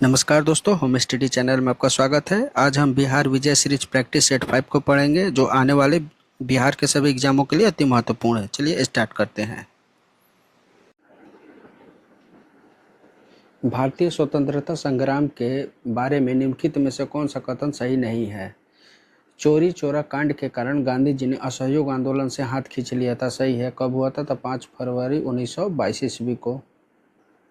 नमस्कार दोस्तों, home study channel में आपका स्वागत है। आज हम बिहार विजय सीरीज प्रैक्टिस सेट 5 को पढ़ेंगे, जो आने वाले बिहार के सभी एग्जामों के लिए अति महत्वपूर्ण है। चलिए स्टार्ट करते हैं। भारतीय स्वतंत्रता संग्राम के बारे में निम्नलिखित में से कौन सा कथन सही नहीं है? चोरी चोरा कांड के कारण गांधी जी ने असहयोग आंदोलन से हाथ खींच लिया था। सही है। कब हुआ था? तो 5 फरवरी 1922 ईस्वी को,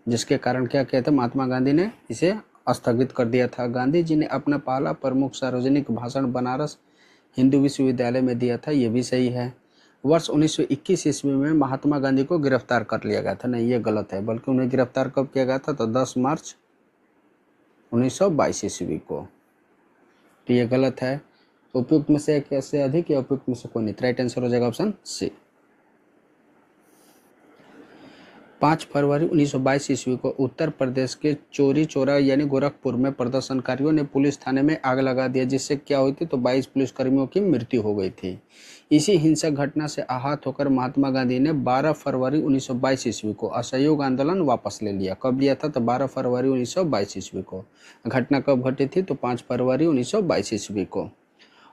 जिसके कारण क्या किया था? महात्मा गांधी ने इसे स्थगित कर दिया था। गांधी जी ने अपना पहला प्रमुख सार्वजनिक भाषण बनारस हिंदू विश्वविद्यालय में दिया था। ये भी सही है। वर्ष 1921 ईस्वी में महात्मा गांधी को गिरफ्तार कर लिया गया था। नहीं, ये गलत है, बल्कि उन्हें गिरफ्तार कब किया गया था? तो 10 मार्च 1922 ईस्वी को। तो ये गलत है। उपयुक्त में से एक से अधिक या उपयुक्त में से कोई नहीं। राइट आंसर हो जाएगा ऑप्शन सी। 5 फरवरी 1922 ईस्वी को उत्तर प्रदेश के चोरी चौरा यानी गोरखपुर में प्रदर्शनकारियों ने पुलिस थाने में आग लगा दिया, जिससे क्या हुई थी? तो 22 पुलिसकर्मियों की मृत्यु हो गई थी। इसी हिंसक घटना से आहत होकर महात्मा गांधी ने 12 फरवरी 1922 ईस्वी को असहयोग आंदोलन वापस ले लिया। कब लिया था? तो 12 फरवरी 1922 ईस्वी को। घटना कब घटी थी? तो 5 फरवरी 1922 ईस्वी को।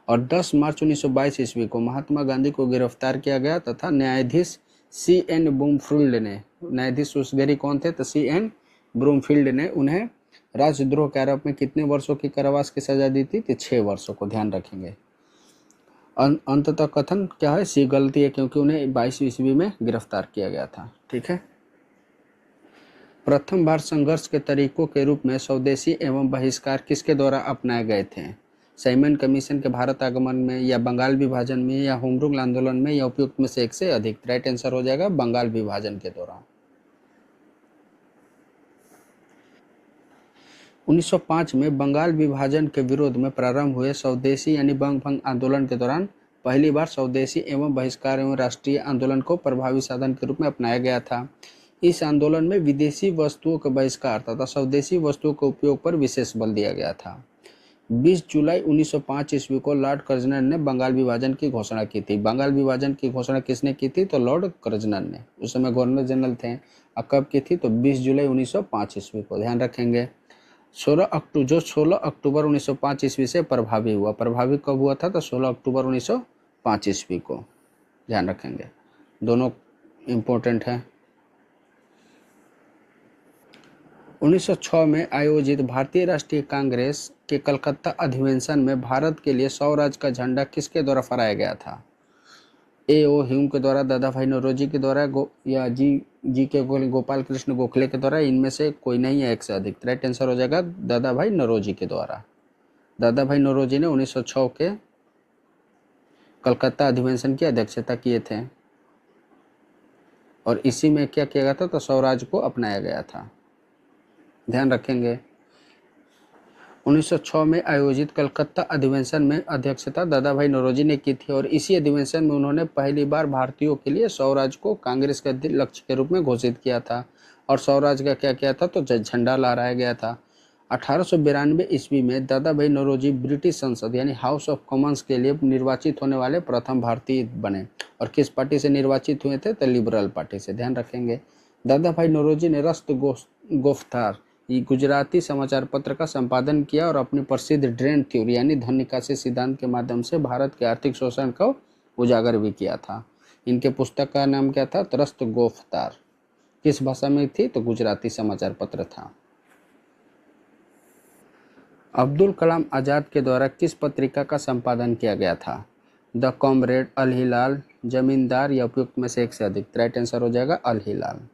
और 10 मार्च 1922 ईस्वी को महात्मा गांधी को गिरफ्तार किया गया तथा न्यायाधीश C.N. ब्रूमफील्ड ने, न्यायाधीश उस घड़ी कौन थे? तो C.N. ब्रूमफील्ड ने उन्हें राजद्रोह के आरोप में कितने वर्षों की कारावास की सजा दी थी? तो 6 वर्षों को। ध्यान रखेंगे। अंततः कथन क्या है? सी गलती है, क्योंकि उन्हें 22 ईस्वी में गिरफ्तार किया गया था। ठीक है। प्रथम भारत संघर्ष के तरीकों के रूप में स्वदेशी एवं बहिष्कार किसके द्वारा अपनाए गए थे? साइमन कमीशन के भारत आगमन में, या बंगाल विभाजन में, या होम रूल आंदोलन में, या उपयुक्त में से एक से अधिक। राइट आंसर हो जाएगा बंगाल विभाजन के दौरान। 1905 में बंगाल विभाजन के विरोध में प्रारंभ हुए स्वदेशी यानी बंग भंग आंदोलन के दौरान पहली बार स्वदेशी एवं बहिष्कार एवं राष्ट्रीय आंदोलन को प्रभावी साधन के रूप में अपनाया गया था। इस आंदोलन में विदेशी वस्तुओं का बहिष्कार तथा स्वदेशी वस्तुओं के उपयोग पर विशेष बल दिया गया था। 20 जुलाई 1905 ईस्वी को लॉर्ड कर्जनर ने बंगाल विभाजन की घोषणा की थी। बंगाल विभाजन की घोषणा किसने की थी? तो लॉर्ड कर्जनर ने। उस समय गवर्नर जनरल थे। और कब की थी? तो 20 जुलाई 1905 ईस्वी को। ध्यान रखेंगे। 16 अक्टूबर 1905 ईस्वी से प्रभावी हुआ। प्रभावी कब हुआ था? तो 16 अक्टूबर 1905 ईस्वी को। ध्यान रखेंगे, दोनों इम्पोर्टेंट है। 1906 में आयोजित भारतीय राष्ट्रीय कांग्रेस के कलकत्ता अधिवेशन में भारत के लिए स्वराज का झंडा किसके द्वारा फहराया गया था? A.O. ह्यूम के द्वारा, दादा भाई नौरोजी के द्वारा, या जी के गोपाल कृष्ण गोखले के द्वारा। इनमें से कोई नहीं है, एक से अधिक। राइट आंसर हो जाएगा दादा भाई नौरोजी के द्वारा। दादा भाई नौरोजी ने 1906 के कलकत्ता अधिवेशन की अध्यक्षता किए थे, और इसी में क्या किया गया था? तो स्वराज को अपनाया गया था। ध्यान रखेंगे। 1906 में आयोजित कलकत्ता अधिवेशन में अध्यक्षता दादा भाई नौरोजी ने की थी, और इसी अधिवेशन में उन्होंने पहली बार भारतीयों के लिए स्वराज को कांग्रेस के लक्ष्य के रूप में घोषित किया था। और स्वराज का क्या किया था? तो झंडा लहराया गया था। 1892 ईस्वी में दादा भाई नौरोजी ब्रिटिश संसद यानी हाउस ऑफ कॉमन्स के लिए निर्वाचित होने वाले प्रथम भारतीय बने। और किस पार्टी से निर्वाचित हुए थे? तो लिबरल पार्टी से। ध्यान रखेंगे। दादा भाई नौरोजी ने रस्त गोफ्तार गुजराती समाचार पत्र का संपादन किया, और अपनी प्रसिद्ध ड्रेन थ्योरी यानी धन निकासी सिद्धांत के माध्यम से भारत के आर्थिक शोषण को उजागर भी किया था। इनके पुस्तक का नाम क्या था? रस्त गोफ्तार। किस भाषा में थी? तो गुजराती समाचार पत्र था। अब्दुल कलाम आज़ाद के द्वारा किस पत्रिका का संपादन किया गया था? द कॉमरेड, अल हिलाल, जमींदार, या उपयुक्त में से एक से अधिक। राइट आंसर हो जाएगा अल हिलाल।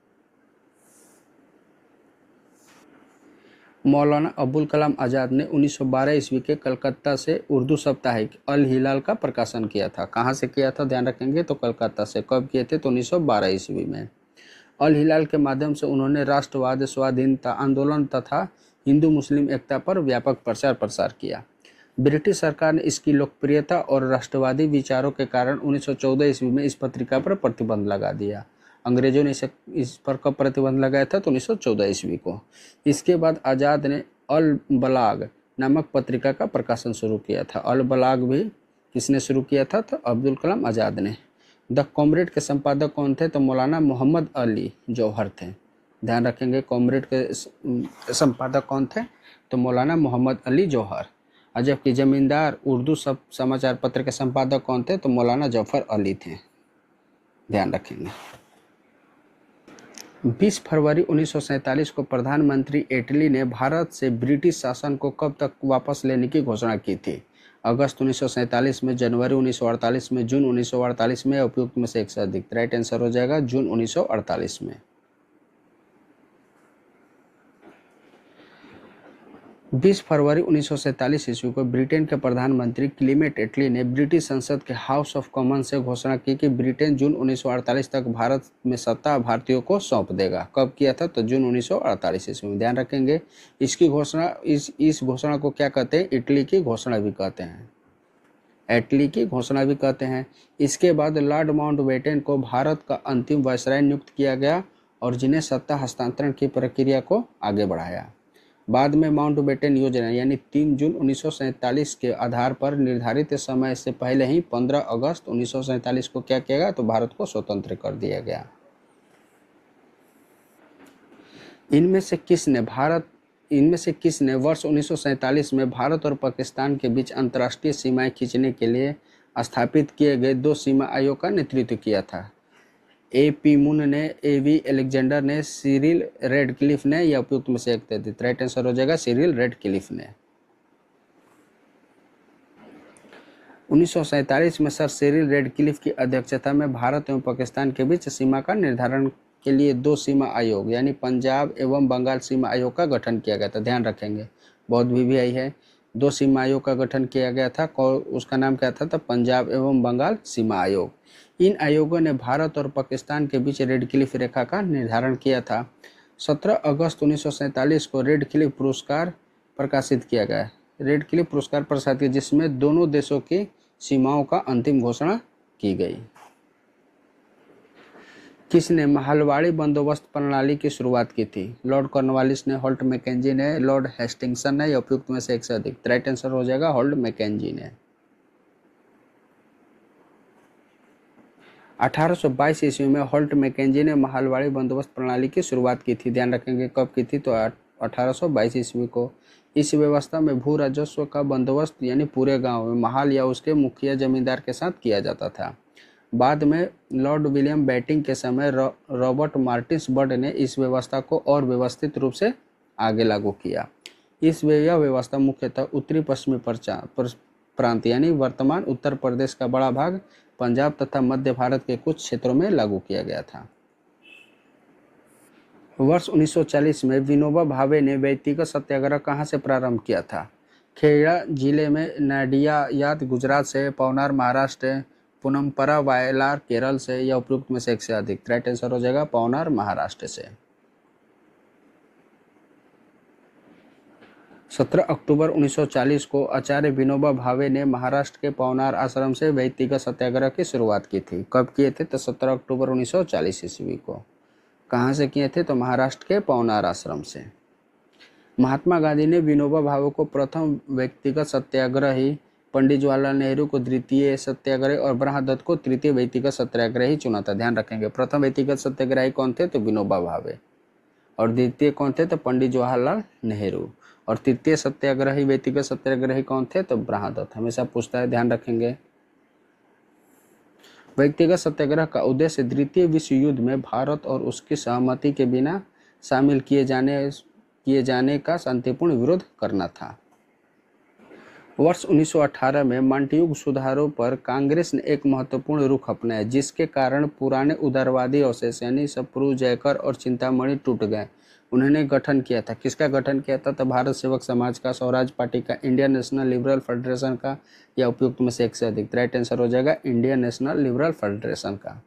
मौलाना अबुल कलाम आज़ाद ने 1912 ईस्वी के कलकत्ता से उर्दू साप्ताहिक अल हिलाल का प्रकाशन किया था। कहाँ से किया था? ध्यान रखेंगे। तो कलकत्ता से। कब किए थे? तो 1912 ईस्वी में। अल हिलाल के माध्यम से उन्होंने राष्ट्रवाद, स्वाधीनता आंदोलन तथा हिंदू मुस्लिम एकता पर व्यापक प्रचार प्रसार किया। ब्रिटिश सरकार ने इसकी लोकप्रियता और राष्ट्रवादी विचारों के कारण 1914 ईस्वी में इस पत्रिका पर प्रतिबंध लगा दिया। अंग्रेजों ने इस पर कब प्रतिबंध लगाया था? तो 1914 ईस्वी को। इसके बाद आज़ाद ने अल बलाग नामक पत्रिका का प्रकाशन शुरू किया था। अल बलाग भी किसने शुरू किया था? तो अब्दुल कलाम आज़ाद ने। द कॉमरेड के संपादक कौन थे? तो मौलाना मोहम्मद अली जौहर थे। ध्यान रखेंगे। कॉमरेड के संपादक कौन थे? तो मौलाना मोहम्मद अली जौहर। और जबकि जमींदार उर्दू सब समाचार पत्र के संपादक कौन थे, तो मौलाना जफर अली थे। ध्यान रखेंगे। 20 फरवरी 1947 को प्रधानमंत्री इटली ने भारत से ब्रिटिश शासन को कब तक वापस लेने की घोषणा की थी? अगस्त 1947 में, जनवरी 1948 में, जून 1948 में, उपयुक्त में से एक से अधिक। राइट आंसर हो जाएगा जून 1948 में। 20 फरवरी 1947 ईस्वी को ब्रिटेन के प्रधानमंत्री क्लीमेंट एटली ने ब्रिटिश संसद के हाउस ऑफ कॉमन से घोषणा की कि ब्रिटेन जून 1948 तक भारत में सत्ता भारतीयों को सौंप देगा। कब किया था? तो जून 1948 ईस्वी में। ध्यान रखेंगे। इसकी घोषणा इस घोषणा को क्या कहते हैं? इटली की घोषणा भी कहते हैं। एटली की घोषणा भी कहते हैं। इसके बाद लॉर्ड माउंटबेटन को भारत का अंतिम वायसराय नियुक्त किया गया और जिन्हें सत्ता हस्तांतरण की प्रक्रिया को आगे बढ़ाया। बाद में माउंटबेटन योजना यानी 3 जून 1947 के आधार पर निर्धारित समय से पहले ही 15 अगस्त 1947 को क्या किया गया? तो भारत को स्वतंत्र कर दिया गया। इनमें से किसने वर्ष 1947 में भारत और पाकिस्तान के बीच अंतर्राष्ट्रीय सीमाएं खींचने के लिए स्थापित किए गए 2 सीमा आयोग का नेतृत्व किया था? A.P. मून ने, A.V. अलेक्जेंडर ने, सिरिल रेडक्लिफ ने, या उपयुक्त में से एक दे दी। राइट आंसर हो जाएगा सिरिल रेडक्लिफ ने। 1947 में सर सिरिल रेडक्लिफ की अध्यक्षता में भारत एवं पाकिस्तान के बीच सीमा का निर्धारण के लिए 2 सीमा आयोग यानी पंजाब एवं बंगाल सीमा आयोग का गठन किया गया था। ध्यान रखेंगे, बहुत भी आई है। 2 सीमा आयोग का गठन किया गया था। उसका नाम क्या था? तो पंजाब एवं बंगाल सीमा आयोग। इन आयोगों ने भारत और पाकिस्तान के बीच रेडक्लिफ रेखा का निर्धारण किया था। 17 अगस्त 1947 को रेडक्लिफ पुरस्कार प्रकाशित किया गया। रेडक्लिफ पुरस्कार प्रकाशित किया जिसमें दोनों देशों की सीमाओं का अंतिम घोषणा की गई। किसने महलवाड़ी बंदोबस्त प्रणाली की शुरुआत की थी? लॉर्ड कॉर्नवालिस ने, होल्ट मैकेंजी ने, लॉर्ड हेस्टिंगसन ने, या उपयुक्त में से एक से अधिक। राइट आंसर हो जाएगा होल्ट मैकेंजी ने। 1822 ईस्वी में होल्ट मैकेंजी ने महलवाड़ी बंदोबस्त प्रणाली की शुरुआत की थी। ध्यान रखेंगे कब की थी? तो 1822 ईस्वी को। इस व्यवस्था में भू राजस्व का बंदोबस्त यानी पूरे गांव में महाल या उसके मुखिया जमींदार के साथ किया जाता था। बाद में लॉर्ड विलियम बेटिंग के समय रॉबर्ट मार्टिस बर्ड ने इस व्यवस्था को और व्यवस्थित रूप से आगे लागू किया। यह व्यवस्था मुख्यतः उत्तरी पश्चिमी प्रांत यानी वर्तमान उत्तर प्रदेश का बड़ा भाग, पंजाब तथा मध्य भारत के कुछ क्षेत्रों में लागू किया गया था। वर्ष 1940 में विनोबा भावे ने व्यक्तिगत सत्याग्रह कहाँ से प्रारंभ किया था? खेड़ा जिले में, नाडियाद गुजरात से, पवनार महाराष्ट्र, पूनमपरा वायलार केरल से, या उपयुक्त में से एक से अधिक। राइट आंसर हो जाएगा पवनार महाराष्ट्र से। 17 अक्टूबर 1940 को आचार्य विनोबा भावे ने महाराष्ट्र के पवनार आश्रम से व्यक्तिगत सत्याग्रह की शुरुआत की थी। कब किए थे? तो 17 अक्टूबर 1940 ईस्वी को। कहाँ से किए थे? तो महाराष्ट्र के पवनार आश्रम से। महात्मा गांधी ने विनोबा भावे को प्रथम व्यक्तिगत सत्याग्रही, पंडित जवाहरलाल नेहरू को द्वितीय सत्याग्रही और ब्रह्मदत्त को तृतीय व्यक्तिगत सत्याग्रही चुना था। ध्यान रखेंगे, प्रथम व्यक्तिगत सत्याग्रही कौन थे? तो विनोबा भावे। और द्वितीय कौन थे? तो पंडित जवाहरलाल नेहरू। और तृतीय सत्याग्रही व्यक्तिगत सत्याग्रही कौन थे? तो ब्रह्मदत्त। हमेशा पूछता है, ध्यान रखेंगे। व्यक्तिगत सत्याग्रह का उद्देश्य द्वितीय विश्व युद्ध में भारत और उसकी सहमति के बिना शामिल किए जाने का शांतिपूर्ण विरोध करना था। वर्ष 1918 में मांटेग्यू सुधारों पर कांग्रेस ने एक महत्वपूर्ण रुख अपनाया, जिसके कारण पुराने उदारवादी अवशेष यानी सप्रू, जयकर और चिंतामणि टूट गए। उन्होंने गठन किया था। किसका गठन किया था? तो भारत सेवक समाज का, स्वराज पार्टी का, इंडियन नेशनल लिबरल फेडरेशन का, या उपयुक्त में से एक से अधिक। राइट आंसर हो जाएगा इंडियन नेशनल लिबरल फेडरेशन का।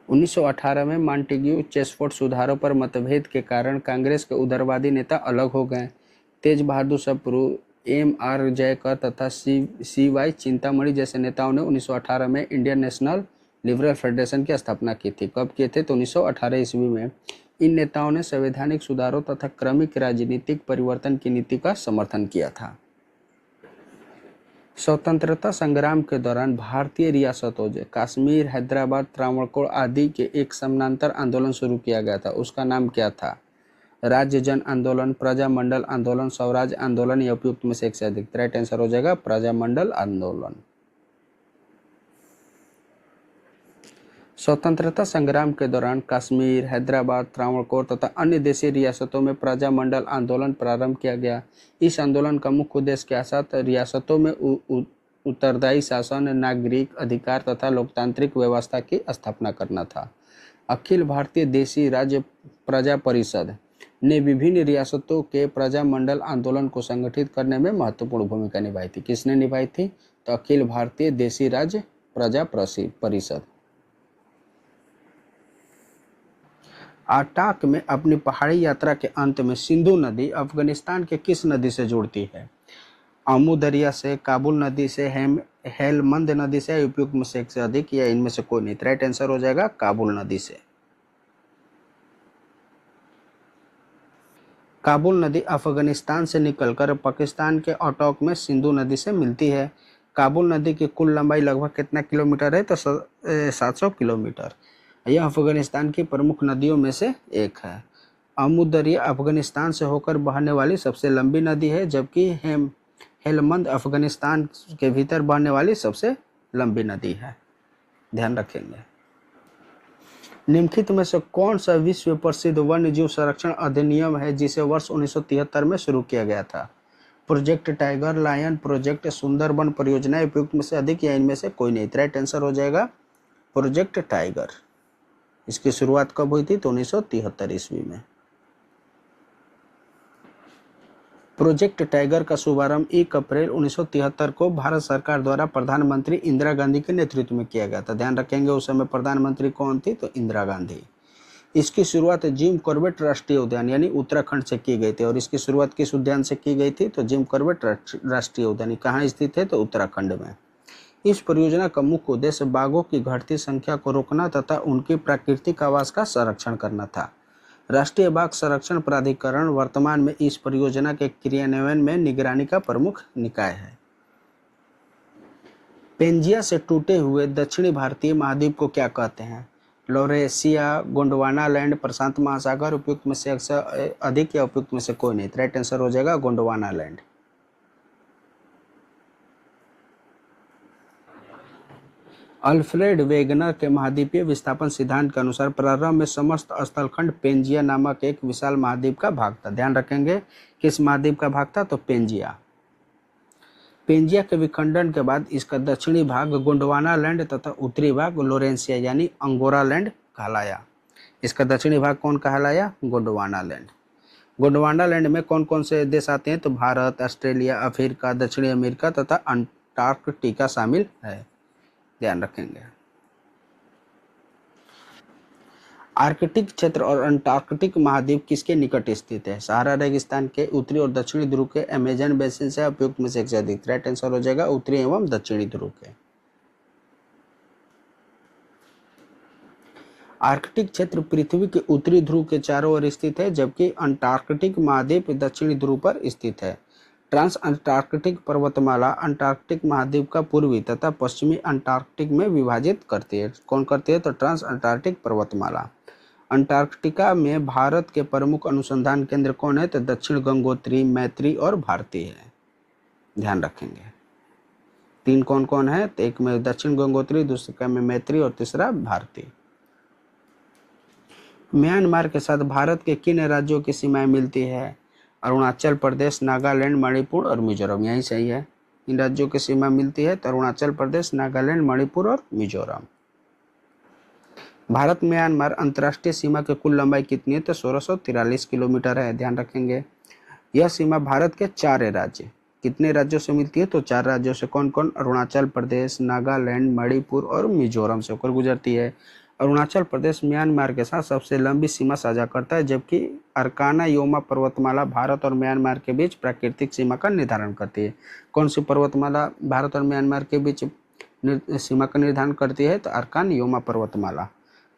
1918 में मांटेग्यू चेम्सफोर्ड सुधारों पर मतभेद के कारण कांग्रेस के उदारवादी नेता अलग हो गए। तेज बहादुर सप्रू, M.R. जयकर तथा C.Y. चिंतामणि जैसे नेताओं ने 1918 में इंडियन नेशनल लिबरल फेडरेशन की स्थापना की थी। कब किए थे? तो 1918 ईस्वी में। इन नेताओं ने संवैधानिक सुधारों तथा क्रमिक राजनीतिक परिवर्तन की नीति का समर्थन किया था। स्वतंत्रता संग्राम के दौरान भारतीय रियासतों कश्मीर, हैदराबाद, त्रावणकोर आदि के एक समानांतर आंदोलन शुरू किया गया था। उसका नाम क्या था? राज्य जन आंदोलन, प्रजामंडल आंदोलन, स्वराज आंदोलन या उपयुक्त में से एक से अधिक। राइट आंसर हो जाएगा प्रजामंडल आंदोलन। स्वतंत्रता संग्राम के दौरान कश्मीर, हैदराबाद, त्रावणकोर तथा अन्य देशी रियासतों में प्रजामंडल आंदोलन प्रारंभ किया गया। इस आंदोलन का मुख्य उद्देश्य क्या था? रियासतों में उत्तरदायी शासन, नागरिक अधिकार तथा लोकतांत्रिक व्यवस्था की स्थापना करना था। अखिल भारतीय देशी राज्य प्रजा परिषद ने विभिन्न रियासतों के प्रजामंडल आंदोलन को संगठित करने में महत्वपूर्ण भूमिका निभाई थी। किसने निभाई थी? तो अखिल भारतीय देशी राज्य प्रजा परिषद। अटाक में अपनी पहाड़ी यात्रा के अंत में सिंधु नदी अफगानिस्तान के किस नदी से जुड़ती है? आमू दरिया से, काबुल नदी से, हेलमंद नदी से, उपयुक्त में से एक से अधिक या इनमें से कोई नहीं। राइट आंसर हो जाएगा काबुल नदी से। काबुल नदी अफगानिस्तान से निकलकर पाकिस्तान के अटोक में सिंधु नदी से मिलती है। काबुल नदी की कुल लंबाई लगभग कितना किलोमीटर है? तो 700 किलोमीटर। यह अफगानिस्तान की प्रमुख नदियों में से एक है। आमू दरिया अफगानिस्तान से होकर बहने वाली सबसे लंबी नदी है, जबकि हेलमंद अफगानिस्तान के भीतर बहने वाली सबसे लंबी नदी है। ध्यान रखेंगे। निम्नलिखित में से कौन सा विश्व प्रसिद्ध वन्य जीव संरक्षण अधिनियम है जिसे वर्ष 1973 में शुरू किया गया था? Project tiger, lion, project Sundarban परियोजना, उपयुक्त में से अधिक या इनमें से कोई नहीं। राइट आंसर हो जाएगा प्रोजेक्ट टाइगर। इसकी शुरुआत कब हुई थी? तो 1973 ईस्वी में। प्रोजेक्ट टाइगर का शुभारंभ 1 अप्रैल 1973 को भारत सरकार द्वारा प्रधानमंत्री इंदिरा गांधी के नेतृत्व में किया गया था। ध्यान रखेंगे उस समय प्रधानमंत्री कौन थी? तो इंदिरा गांधी। इसकी शुरुआत जिम कॉर्बेट राष्ट्रीय उद्यान यानी उत्तराखंड से की गई थी। और इसकी शुरुआत किस उद्यान से की गई थी? तो जिम कॉर्बेट राष्ट्रीय उद्यान कहाँ स्थित है? तो उत्तराखंड में। इस परियोजना का मुख्य उद्देश्य बाघों की घटती संख्या को रोकना तथा उनकी प्राकृतिक आवास का संरक्षण करना था। राष्ट्रीय बाघ संरक्षण प्राधिकरण वर्तमान में इस परियोजना के क्रियान्वयन में निगरानी का प्रमुख निकाय है। पेंजिया से टूटे हुए दक्षिणी भारतीय महाद्वीप को क्या कहते हैं? लॉरेशिया, गोंडवाना लैंड, प्रशांत महासागर, उपयुक्त में से एक से अधिक या उपयुक्त में से कोई नहीं। राइट आंसर हो जाएगा गोंडवाना लैंड। अल्फ्रेड वेगनर के महाद्वीपीय विस्थापन सिद्धांत के अनुसार प्रारंभ में समस्त स्थलखंड पेंजिया नामक एक विशाल महाद्वीप का भाग था। ध्यान रखेंगे किस महाद्वीप का भाग था? तो पेंजिया। पेंजिया के विखंडन के बाद इसका दक्षिणी भाग गोंडवाना लैंड तथा उत्तरी भाग लोरेंसिया यानी अंगोरा लैंड कहलाया। इसका दक्षिणी भाग कौन कहलाया? गोंडवाना लैंड। गोंडवाना लैंड में कौन कौन से देश आते हैं? तो भारत, ऑस्ट्रेलिया, अफ्रीका, दक्षिणी अमेरिका तथा अंटार्कटिका शामिल है। ध्यान रखेंगे। आर्कटिक क्षेत्र और अंटार्कटिक महाद्वीप किसके निकट स्थित है? सहारा रेगिस्तान के, उत्तरी और दक्षिणी ध्रुव के, अमेजन बेसिन से, उपयुक्त में से एक से अधिक। राइट आंसर हो जाएगा उत्तरी एवं दक्षिणी ध्रुव के। आर्कटिक क्षेत्र पृथ्वी के उत्तरी ध्रुव के चारों ओर स्थित है, जबकि अंटार्कटिक महाद्वीप दक्षिणी ध्रुव पर स्थित है। ट्रांस अंटार्कटिक पर्वतमाला अंटार्कटिक महाद्वीप का पूर्वी तथा पश्चिमी अंटार्कटिक में विभाजित करती है। कौन करती है? तो ट्रांस अंटार्कटिक पर्वतमाला। अंटार्कटिका में भारत के प्रमुख अनुसंधान केंद्र कौन है? तो दक्षिण गंगोत्री, मैत्री और भारती है। ध्यान रखेंगे। 3 कौन कौन है? तो एक में दक्षिण गंगोत्री, दूसरे में मैत्री और तीसरा भारती। म्यांमार के साथ भारत के किन राज्यों की सीमाएं मिलती है? अरुणाचल प्रदेश, नागालैंड, मणिपुर और मिजोरम। यही सही है। इन राज्यों की सीमा मिलती है तो अरुणाचल प्रदेश, नागालैंड, मणिपुर और मिजोरम। भारत म्यांमार अंतर्राष्ट्रीय सीमा की कुल लंबाई कितनी है? तो 1643 किलोमीटर है। ध्यान रखेंगे। यह सीमा भारत के 4 राज्य, कितने राज्यों से मिलती है? तो 4 राज्यों से। कौन कौन? अरुणाचल प्रदेश, नागालैंड, मणिपुर और मिजोरम से होकर गुजरती है। अरुणाचल प्रदेश म्यांमार के साथ सबसे लंबी सीमा साझा करता है, जबकि अरकाना योमा पर्वतमाला भारत और म्यांमार के बीच प्राकृतिक सीमा का निर्धारण करती है। कौन सी पर्वतमाला भारत और म्यांमार के बीच सीमा का निर्धारण करती है? तो अरकान योमा पर्वतमाला।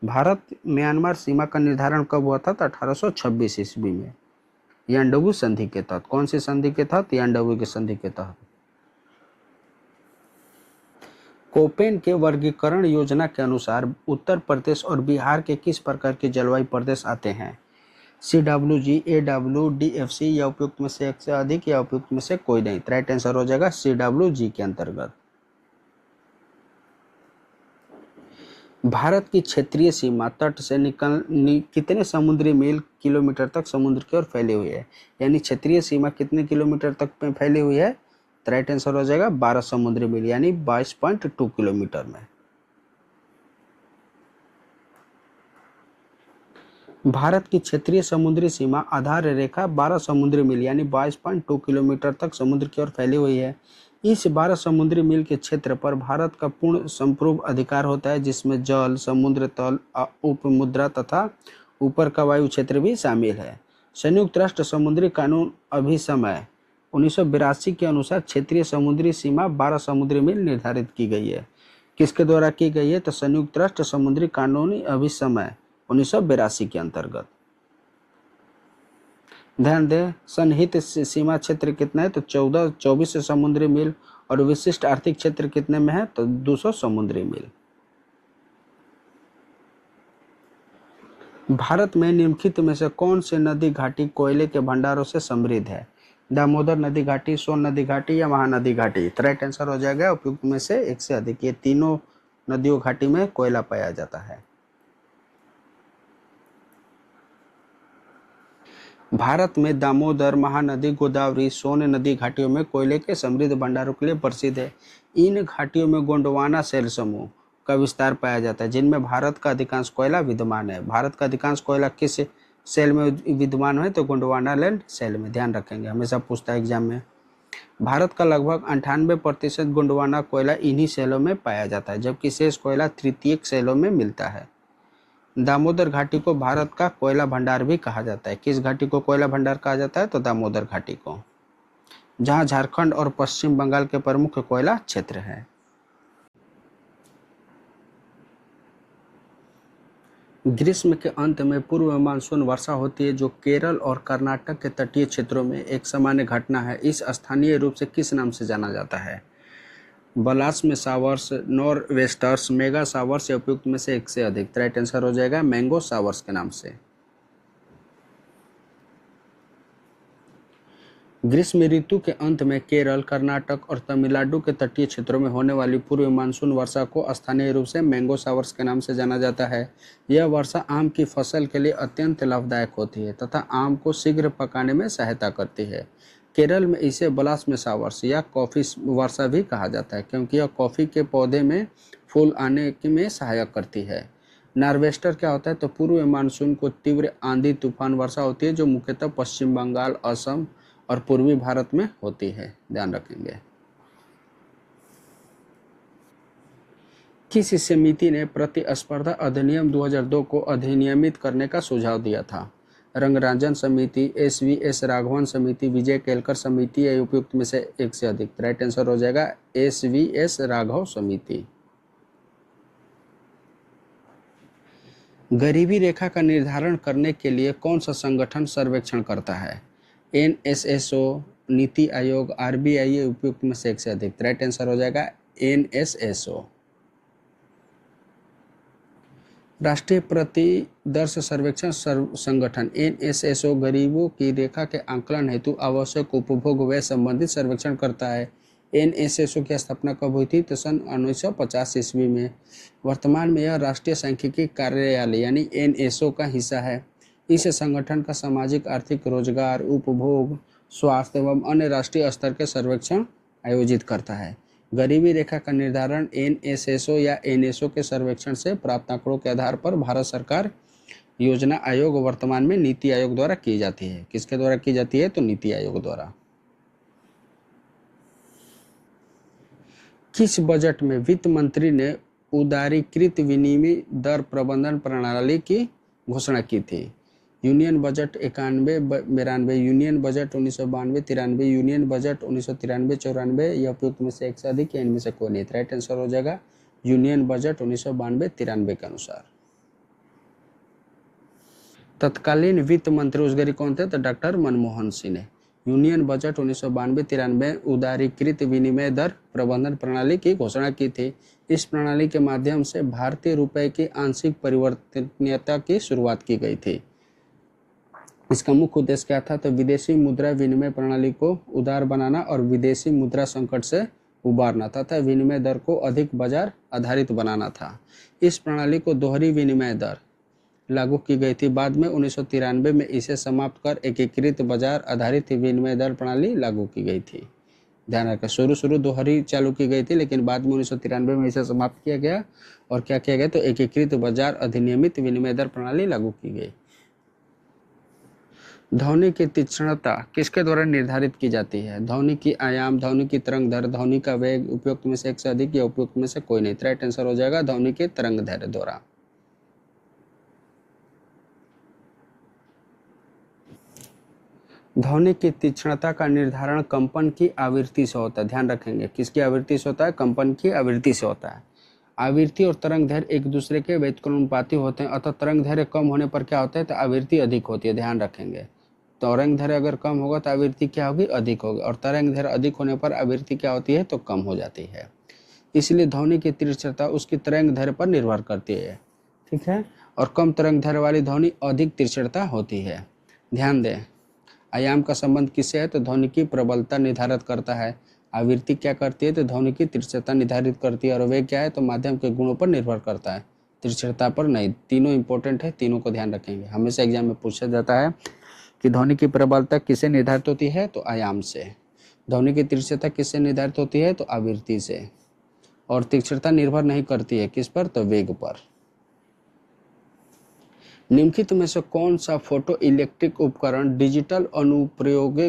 भारत म्यांमार सीमा का निर्धारण कब हुआ था? तो 1826 ईस्वी में यांडबू संधि के तहत। कौन सी संधि के तहत? यांडबू की संधि के तहत। कोपेन के वर्गीकरण योजना के अनुसार उत्तर प्रदेश और बिहार के किस प्रकार के जलवायु प्रदेश आते हैं? CWG, AW, DFC या उपयुक्त में से एक से अधिक या उपयुक्त में से कोई नहीं। राइट आंसर हो जाएगा CWG के अंतर्गत। भारत की क्षेत्रीय सीमा तट से कितने समुद्री मील किलोमीटर तक समुद्र की ओर फैली हुई है, यानी क्षेत्रीय सीमा कितने किलोमीटर तक में फैली हुई है? तो राइट आंसर हो जाएगा 12 समुद्री मील यानी 22.2 किलोमीटर में। भारत की क्षेत्रीय समुद्री सीमा आधार रेखा 12 समुद्री मील यानी 22.2 किलोमीटर तक समुद्र की ओर फैली हुई है। इस 12 समुद्री मील के क्षेत्र पर भारत का पूर्ण संपूर्ण अधिकार होता है, जिसमें जल, समुद्र तल, उपमुद्रा तथा ऊपर का वायु क्षेत्र भी शामिल है। संयुक्त राष्ट्र समुद्री कानून अभिसमय 1982 के अनुसार क्षेत्रीय समुद्री सीमा 12 समुद्री मील निर्धारित की गई है। किसके द्वारा की गई है? तो संयुक्त राष्ट्र समुद्री कानूनी अभिसमय 1982 के अंतर्गत। ध्यान दें, सन्निहित सीमा क्षेत्र कितना है? तो 24 समुद्री मील। और विशिष्ट आर्थिक क्षेत्र कितने में है? तो 200 समुद्री मील। भारत में निम्नलिखित में से कौन सी नदी घाटी कोयले के भंडारों से समृद्ध है? दामोदर नदी घाटी, सोन नदी घाटी या महानदी घाटी? तो राइट आंसर हो जाएगा उपयुक्त में से एक से अधिक। ये तीनों नदियों घाटी में कोयला पाया जाता है। भारत में दामोदर, महानदी, गोदावरी, सोन नदी घाटियों में कोयले के समृद्ध भंडारों के लिए प्रसिद्ध है। इन घाटियों में गोंडवाना शैल समूह का विस्तार पाया जाता है, जिनमें भारत का अधिकांश कोयला विद्यमान है। भारत का अधिकांश कोयला किस शैल में विद्यमान है? तो गोंडवाना लैंड शैल में। ध्यान रखेंगे, हमेशा पूछता है एग्जाम में। भारत का लगभग 98% गोंडवाना कोयला इन्हीं शैलों में पाया जाता है, जबकि शेष कोयला तृतीयक शैलों में मिलता है। दामोदर घाटी को भारत का कोयला भंडार भी कहा जाता है। किस घाटी को कोयला भंडार कहा जाता है? तो दामोदर घाटी को, जहां झारखंड और पश्चिम बंगाल के प्रमुख कोयला क्षेत्र हैं। ग्रीष्म के अंत में पूर्व मानसून वर्षा होती है, जो केरल और कर्नाटक के तटीय क्षेत्रों में एक सामान्य घटना है। इस स्थानीय रूप से किस नाम से जाना जाता है? बलास्म शावर्स, नॉरवेस्टर्स, मेगा शावर्स या उपयुक्त में से एक से अधिक? राइट आंसर हो जाएगा मैंगो शावर्स के नाम से। ग्रीष्म ऋतु के अंत में केरल, कर्नाटक और तमिलनाडु के तटीय क्षेत्रों में होने वाली पूर्व मानसून वर्षा को स्थानीय रूप से मैंगो शावर्स के नाम से जाना जाता है। यह वर्षा आम की फसल के लिए अत्यंत लाभदायक होती है तथा आम को शीघ्र पकाने में सहायता करती है। केरल में इसे बलास्म शावर्स या कॉफी वर्षा भी कहा जाता है, क्योंकि यह कॉफी के पौधे में फूल आने में सहायक करती है। नार्वेस्टर क्या होता है? तो पूर्व मानसून को तीव्र आंधी तूफान वर्षा होती है, जो मुख्यतः पश्चिम बंगाल, असम और पूर्वी भारत में होती है। ध्यान रखेंगे। किस समिति ने प्रतिस्पर्धा अधिनियम 2002 को अधिनियमित करने का सुझाव दिया था? रंगराजन समिति, SVS राघवन समिति, विजय केलकर समिति या उपयुक्त में से एक से अधिक? राइट आंसर हो जाएगा SVS राघव समिति। गरीबी रेखा का निर्धारण करने के लिए कौन सा संगठन सर्वेक्षण करता है? NSSO, नीति आयोग, RBI या उपयुक्त में से एक से अधिक? राइट आंसर हो जाएगा NSSO। राष्ट्रीय प्रतिदर्श सर्वेक्षण संगठन NSSO गरीबों की रेखा के आंकलन हेतु आवश्यक उपभोग व्यय संबंधित सर्वेक्षण करता है। NSSO की स्थापना कब हुई थी? तो सन 1950 ईस्वी में। वर्तमान में यह राष्ट्रीय सांख्यिकी कार्यालय यानी NSO का हिस्सा है। इस संगठन का सामाजिक, आर्थिक, रोजगार, उपभोग, स्वास्थ्य एवं अन्य राष्ट्रीय स्तर के सर्वेक्षण आयोजित करता है। गरीबी रेखा का निर्धारण NSSO या NSO के सर्वेक्षण से प्राप्त आंकड़ों के आधार पर भारत सरकार योजना आयोग, वर्तमान में नीति आयोग द्वारा की जाती है। किसके द्वारा की जाती है? तो नीति आयोग द्वारा। किस बजट में वित्त मंत्री ने उदारीकृत विनिमय दर प्रबंधन प्रणाली की घोषणा की थी? Union budget 91-92, union budget 1992-93, union budget 1993-94 या उपयुक्त में से एक से अधिक या इनमें से कोई नहीं? राइट आंसर हो जाएगा यूनियन बजट 1992-93 के अनुसार। तत्कालीन वित्त मंत्री उस घड़ी कौन थे? तो डॉक्टर मनमोहन सिंह ने यूनियन बजट 1992-93 उदारीकृत विनिमय दर प्रबंधन प्रणाली की घोषणा की थी। इस प्रणाली के माध्यम से भारतीय रुपये की आंशिक परिवर्तनीयता की शुरुआत की गई थी। इसका मुख्य उद्देश्य क्या था? तो विदेशी मुद्रा विनिमय प्रणाली को उदार बनाना और विदेशी मुद्रा संकट से उबारना तथा विनिमय दर को अधिक बाजार आधारित बनाना था। इस प्रणाली को दोहरी विनिमय दर लागू की गई थी। बाद में 1993 में इसे समाप्त कर एकीकृत बाजार आधारित विनिमय दर प्रणाली लागू की गई थी। ध्यान रखें, शुरू दोहरी चालू की गई थी, लेकिन बाद में 1993 में इसे समाप्त किया गया और क्या किया गया? तो एकीकृत बाजार अधिनियमित विनिमय दर प्रणाली लागू की गई। ध्वनि की तीक्ष्णता किसके द्वारा निर्धारित की जाती है? ध्वनि की आयाम, ध्वनि की तरंग दैर्ध्य, ध्वनि का वेग, उपयुक्त में से एक से अधिक या उपयुक्त में से कोई नहीं। राइट आंसर हो जाएगा ध्वनि के तरंग दैर्ध्य द्वारा। ध्वनि की तीक्ष्णता का निर्धारण कंपन की आवृत्ति से होता है। ध्यान रखेंगे, किसकी आवृत्ति से होता है? कंपन की आवृत्ति से होता है। आवृत्ति और तरंग दैर्ध्य एक दूसरे के व्युत्क्रमानुपाती होते हैं, अतः तरंग दैर्ध्य कम होने पर क्या होता है? तो आवृत्ति अधिक होती है। ध्यान रखेंगे, तरंग दैर्ध्य अगर कम होगा तो आवृत्ति क्या होगी? अधिक होगी, और तरंग दैर्ध्य अधिक होने पर आवृत्ति क्या होती है? तो कम हो जाती है। इसलिए ध्वनि की तीक्ष्णता उसकी तरंग दैर्ध्य पर निर्भर करती है। ठीक है, और कम तरंग दैर्ध्य वाली ध्वनि अधिक तीक्ष्णता होती है। ध्यान दें, आयाम का संबंध किससे है? तो ध्वनि की प्रबलता निर्धारित करता है। आवृत्ति क्या करती है? तो ध्वनि की तीक्ष्णता निर्धारित करती है। और वेग क्या है? तो माध्यम के गुणों पर निर्भर करता है, तीक्ष्णता पर नहीं। तीनों इंपॉर्टेंट है, तीनों को ध्यान रखेंगे। हमेशा एग्जाम में पूछा जाता है कि ध्वनि की प्रबलता किससे निर्धारित होती है? तो आयाम से। ध्वनि की तीक्ष्णता किससे निर्धारित होती है? तो आवृत्ति से। और तीक्ष्णता निर्भर नहीं करती है किस पर? तो वेग पर। निम्नलिखित में से कौन सा फोटो इलेक्ट्रिक उपकरण डिजिटल अनुप्रयोग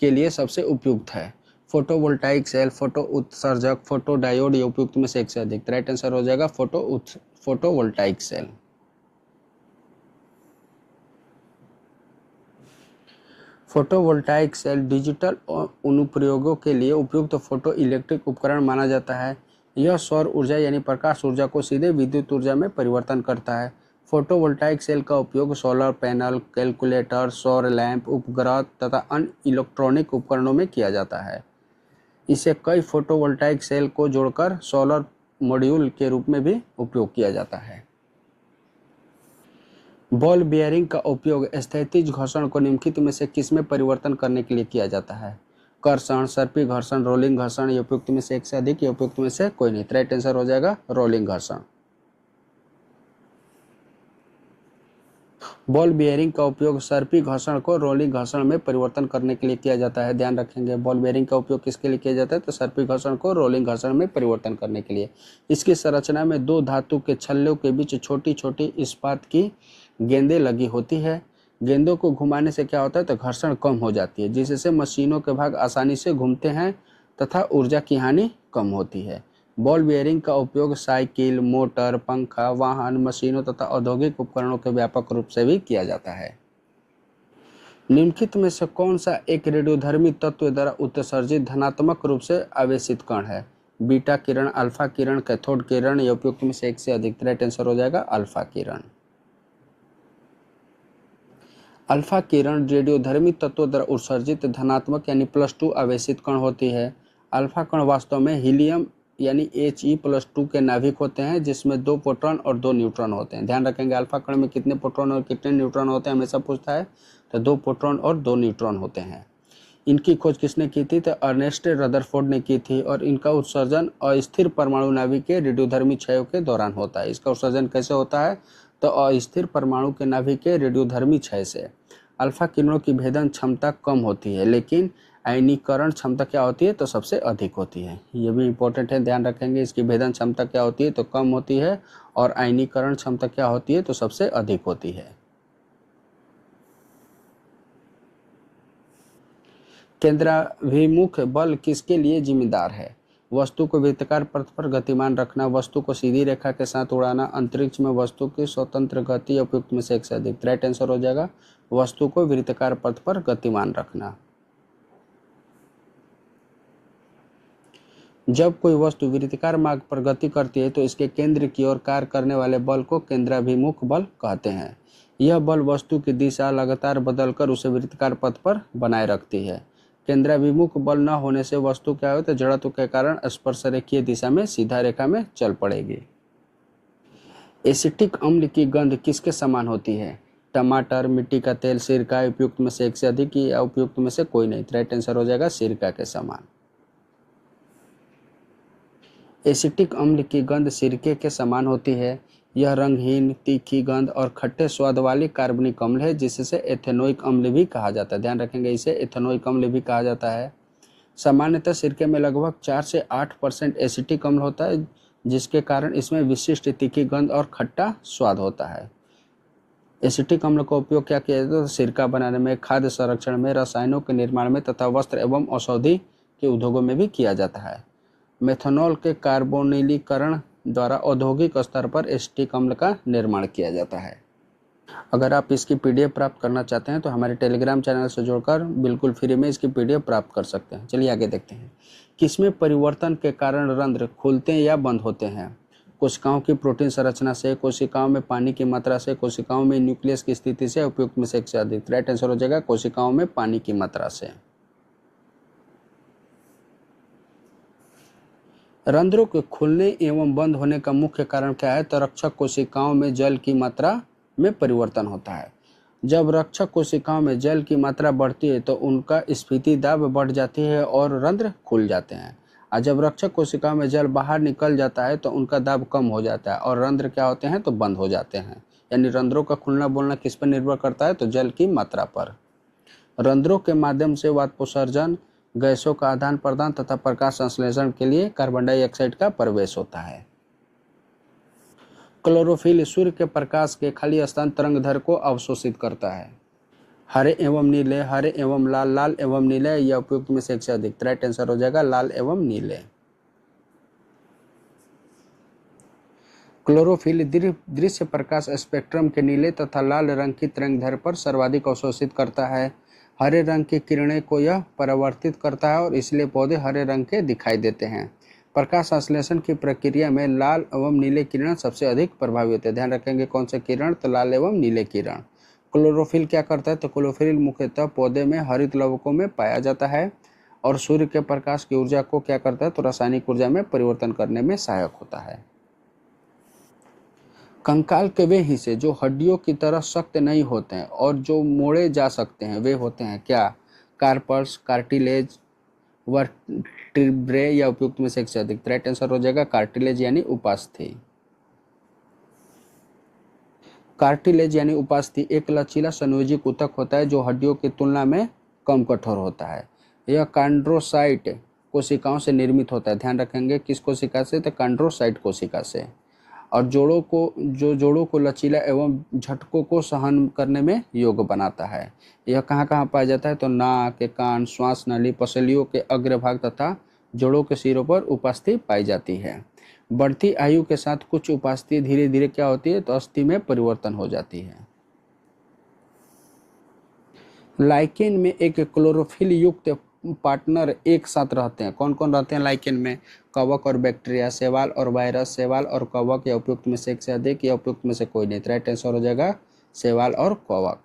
के लिए सबसे उपयुक्त है? फोटोवोल्टाइक सेल, फोटो उत्सर्जक, फोटो डायोड या उपयुक्त में से एक से अधिक। राइट आंसर हो जाएगा photovoltaic cell. Photovoltaic cell digital अनुप्रयोगों के लिए उपयुक्त फोटो इलेक्ट्रिक उपकरण माना जाता है। यह सौर ऊर्जा यानी प्रकाश ऊर्जा को सीधे विद्युत ऊर्जा में परिवर्तन करता है। फोटोवोल्टाइक सेल का उपयोग सोलर पैनल, कैलकुलेटर, सौर लैंप, उपग्रह तथा अन्य इलेक्ट्रॉनिक उपकरणों में किया जाता है। इसे कई फोटोवोल्टाइक सेल को जोड़कर सोलर मॉड्यूल के रूप में भी उपयोग किया जाता है। बॉल बेयरिंग का उपयोग स्थैतिज घर्षण को निम्नलिखित में से किसमें परिवर्तन करने के लिए किया जाता है? कर्षण, सर्पी घर्षण, रोलिंग घर्षण या उपयुक्त में से एक से अधिक या उपयुक्त में से कोई नहीं। राइट आंसर हो जाएगा रोलिंग घर्षण। बॉल बेयरिंग का उपयोग सर्पी घर्षण को रोलिंग घर्षण में परिवर्तन करने के लिए किया जाता है। ध्यान रखेंगे, बॉल बेयरिंग का उपयोग किसके लिए किया जाता है? तो सर्पी घर्षण को रोलिंग घर्षण में परिवर्तन करने के लिए। इसकी संरचना में दो धातु के छल्लों के बीच छोटी छोटी इस्पात की गेंदें लगी होती है। गेंदों को घुमाने से क्या होता है? तो घर्षण कम हो जाती है, जिससे मशीनों के भाग आसानी से घूमते हैं तथा ऊर्जा की हानि कम होती है। बॉल बेयरिंग का उपयोग साइकिल, मोटर, पंखा, वाहन, मशीनों तथा औद्योगिक उपकरणों के व्यापक रूप से भी किया जाता है। निम्नलिखित में से कौन सा एक रेडियोधर्मी तत्व द्वारा उत्सर्जित धनात्मक रूप से आवेशित कण है? बीटा किरण, अल्फा किरण, कैथोड किरण या उपयुक्त में से एक से अधिक। राइट आंसर हो जाएगा अल्फा किरण। अल्फा किरण रेडियोधर्मी तत्वों द्वारा उत्सर्जित धनात्मक यानी +2 आवेशित कण होती है। अल्फा कण वास्तव में हीलियम यानी He+2 के नाभिक होते हैं, जिसमें 2 प्रोटॉन और 2 न्यूट्रॉन होते हैं। ध्यान रखेंगे, अल्फा कण में कितने प्रोटॉन और कितने न्यूट्रॉन होते हैं हमेशा पूछता है, तो 2 प्रोटॉन और 2 न्यूट्रॉन होते हैं। इनकी खोज किसने की थी? तो अर्नेस्ट रदरफोर्ड ने की थी, और इनका उत्सर्जन अस्थिर परमाणु नाभिक के रेडियोधर्मी क्षयों के दौरान होता है। इसका उत्सर्जन कैसे होता है? तो अस्थिर परमाणु के नाभिक के रेडियोधर्मी क्षय से। अल्फा किरणों की भेदन क्षमता कम होती है, लेकिन आयनीकरण क्षमता क्या होती है? तो सबसे अधिक होती है। ये भी इंपॉर्टेंट है, ध्यान रखेंगे। इसकी भेदन क्षमता क्या होती है? तो कम होती है, और आयनीकरण क्षमता क्या होती है? तो सबसे अधिक होती है। केंद्राभिमुख बल किसके लिए जिम्मेदार है? वस्तु को वृत्ताकार पथ पर गतिमान रखना, वस्तु को सीधी रेखा के साथ उड़ाना, अंतरिक्ष में वस्तु की स्वतंत्र गति या उपयुक्त में से एक से अधिक। राइट आंसर हो जाएगा वस्तु को वृत्ताकार पथ पर गतिमान रखना। जब कोई वस्तु वृत्ताकार मार्ग पर गति करती है तो इसके केंद्र की ओर कार्य करने वाले बल को केंद्राभिमुख बल कहते हैं। यह बल वस्तु की दिशा लगातार बदलकर उसे वृत्ताकार पथ पर बनाए रखती है। केंद्राभिमुख बल न होने से वस्तु क्या हो? तो जड़त्व के कारण स्पर्शरेखीय दिशा में सीधा रेखा में चल पड़ेगी। एसिटिक अम्ल की गंध किसके समान होती है? टमाटर, मिट्टी का तेल, सिरका, उपयुक्त में से एक से अधिक या उपयुक्त में से कोई नहीं। राइट आंसर हो जाएगा सिरका के समान। एसिटिक अम्ल की गंध सिरके के समान होती है। यह रंगहीन, तीखी गंध और खट्टे स्वाद वाली कार्बनिक अम्ल है, जिससे एथेनोइक अम्ल भी कहा जाता है। ध्यान रखेंगे, इसे एथेनोइक अम्ल भी कहा जाता है। सामान्यतः सिरके में लगभग 4 से 8% एसिटिक अम्ल होता है, जिसके कारण इसमें विशिष्ट तीखी गंध और खट्टा स्वाद होता है। एसिटिक अम्ल का उपयोग क्या किया जाता है? सिरका बनाने में, खाद्य संरक्षण में, रसायनों के निर्माण में तथा वस्त्र एवं औषधि के उद्योगों में भी किया जाता है। मेथनॉल के कार्बोनिलीकरण द्वारा औद्योगिक स्तर पर एसिटिक अम्ल का निर्माण किया जाता है। अगर आप इसकी पीडीएफ प्राप्त करना चाहते हैं तो हमारे टेलीग्राम चैनल से जुड़कर बिल्कुल फ्री में इसकी पीडीएफ प्राप्त कर सकते हैं। चलिए आगे देखते हैं। किसमें परिवर्तन के कारण रंध्र खुलते या बंद होते हैं? कोशिकाओं की प्रोटीन संरचना से, कोशिकाओं में पानी की मात्रा से, कोशिकाओं में न्यूक्लियस की स्थिति से, उपयुक्त में से एक से अधिक। राइट आंसर हो जाएगा कोशिकाओं में पानी की मात्रा से। रंध्रों के खुलने एवं बंद होने का मुख्य कारण क्या है? तो रक्षक कोशिकाओं में जल की मात्रा में परिवर्तन होता है। जब रक्षक कोशिकाओं में जल की मात्रा बढ़ती है तो उनका स्फीति दाब बढ़ जाती है और रंध्र खुल जाते हैं। और जब रक्षक कोशिकाओं में जल बाहर निकल जाता है तो उनका दाब कम हो जाता है और रंध्र क्या होते हैं? तो बंद हो जाते हैं। यानी रंध्रों का खुलना बोलना किस पर निर्भर करता है? तो जल की मात्रा पर। रंध्रों के माध्यम से वाष्पोत्सर्जन, गैसों का आदान प्रदान तथा प्रकाश संश्लेषण के लिए कार्बन डाइऑक्साइड का प्रवेश होता है। क्लोरोफिल सूर्य के प्रकाश के खाली स्थान तरंगधर को अवशोषित करता है। हरे एवं नीले, हरे एवं लाल, लाल एवं नीले या उपयुक्त में से एक से अधिक। राइट आंसर हो जाएगा लाल एवं नीले। क्लोरोफिल दृश्य प्रकाश स्पेक्ट्रम के नीले तथा लाल रंग की तरंगधर पर सर्वाधिक अवशोषित करता है। हरे रंग की किरणें को यह परावर्तित करता है और इसलिए पौधे हरे रंग के दिखाई देते हैं। प्रकाश संश्लेषण की प्रक्रिया में लाल एवं नीले किरण सबसे अधिक प्रभावी होते हैं। ध्यान रखेंगे कौन से किरण? तो लाल एवं नीले किरण। क्लोरोफिल क्या करता है? तो क्लोरोफिल मुख्यतः पौधे में हरित लवकों में पाया जाता है और सूर्य के प्रकाश की ऊर्जा को क्या करता है? तो रासायनिक ऊर्जा में परिवर्तन करने में सहायक होता है। कंकाल के वे हिस्से जो हड्डियों की तरह सख्त नहीं होते हैं और जो मोड़े जा सकते हैं वे होते हैं क्या? कार्पस, कार्टिलेज, वर्टिब्रे या उपयुक्त में से एक से अधिक। राइट आंसर हो जाएगा कार्टिलेज यानी उपास्थि। कार्टिलेज यानी उपास्थि एक लचीला संयोजी ऊतक होता है जो हड्डियों की तुलना में कम कठोर होता है। यह कॉन्ड्रोसाइट कोशिकाओं से निर्मित होता है। ध्यान रखेंगे किस कोशिका से? तो कॉन्ड्रोसाइट कोशिका से। और जोड़ों को लचीला एवं झटकों को सहन करने में योग्य बनाता है। यह कहाँ कहाँ पाया जाता है? तो नाक, कान, श्वास नली, पसलियों के अग्रभाग तथा जोड़ों के सिरों पर उपस्थित पाई जाती है। बढ़ती आयु के साथ कुछ उपास्थि धीरे धीरे क्या होती है? तो अस्थि में परिवर्तन हो जाती है। लाइकेन में एक क्लोरोफिल युक्त पार्टनर एक साथ रहते हैं। कौन कौन रहते हैं लाइकेन में? कवक और बैक्टीरिया, शैवाल और वायरस, शैवाल और कवक या उपयुक्त में से एक से अधिक या उपयुक्त में से कोई नहीं। राइट आंसर हो जाएगा शैवाल और कवक।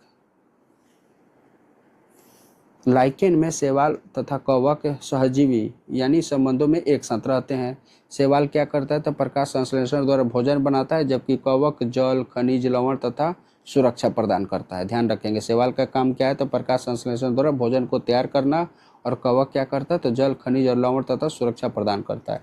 लाइकेन में शैवाल तथा कवक सहजीवी यानी संबंधों में एक साथ रहते हैं। शैवाल क्या करता है? तो प्रकाश संश्लेषण द्वारा भोजन बनाता है, जबकि कवक जल, खनिज, लवण तथा सुरक्षा प्रदान करता है। ध्यान रखेंगे शैवाल का काम क्या है? तो प्रकाश संश्लेषण द्वारा भोजन को तैयार करना और कवक क्या करता है? तो जल, खनिज और लवण तथा सुरक्षा प्रदान करता है।